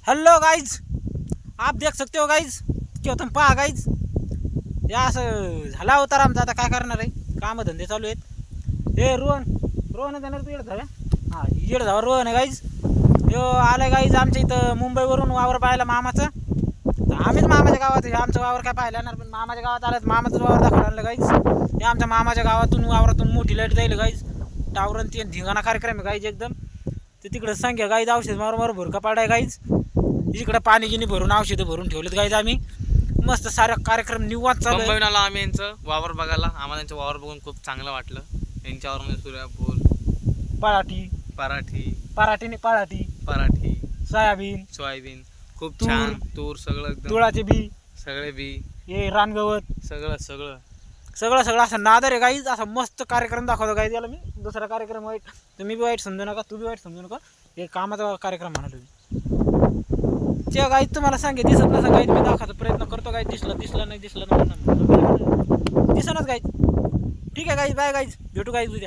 Hello guys, आप देख सकते हो गाइज किंवा तुम पहा गाइज. या असं झाला अवतार आमचा. आता काय करणार आहे, काम धंदे चालू आहेत. हे रोहन रोहन देणार तू येड झाला. हां येड झावर रोहन आहे गाइज. यो आलं गाइज आमच्या इथं मुंबईवरून वावर पाहायला मामाचं. तर आम्हीच मामाच्या गावात आहे. आमचं वावर काय पाहायला येणार, पण मामाच्या गावात आलं मामाचं वावर दाखवून आणलं गाइज. हे आमच्या मामाच्या गावातून वावरातून मोठी लाईट जाईल गाइज. टावरन ते धिंगाणा कार्यक्रम आहे गाइज एकदम. ते तिकडं सांग्या गाईज औषध मारून भुरका पाडाय गाईज. इकडं पाणी गिनी भरून औषधं भरून ठेवलेत गाईज. आम्ही मस्त सारा कार्यक्रम निवांत चालू आहे. मुंबईहून आलो आम्ही यांचं वावर बघायला. आम्हाला त्यांचं वावर बघून खूप चांगलं वाटलं. यांच्यावर म्हणजे सूर्यफूल, पराठी पराठी सोयाबीन खूप तूर, छान. तूर सगळं एकदम, तुळाचे बी, सगळे बी, हे रानगवत, सगळं सगळं सगळं सगळं असं नादर आहे गाईज. असा मस्त कार्यक्रम दाखवतो गाईज. याला मी दुसरा कार्यक्रम वाईट, तुम्ही बी वाईट समजू नका, तू बी वाईट समजू नका. हे कामाचा कार्यक्रम म्हणालो मी. ते गाईज तुम्हाला सांगे दिसत नसा गाईज. मी दाखवायचा प्रयत्न करतो गाईज. दिसलं नाही दिसलं दिसनच गाईज. ठीक आहे गाईज, बाय गाईज, भेटू गाईज उद्या.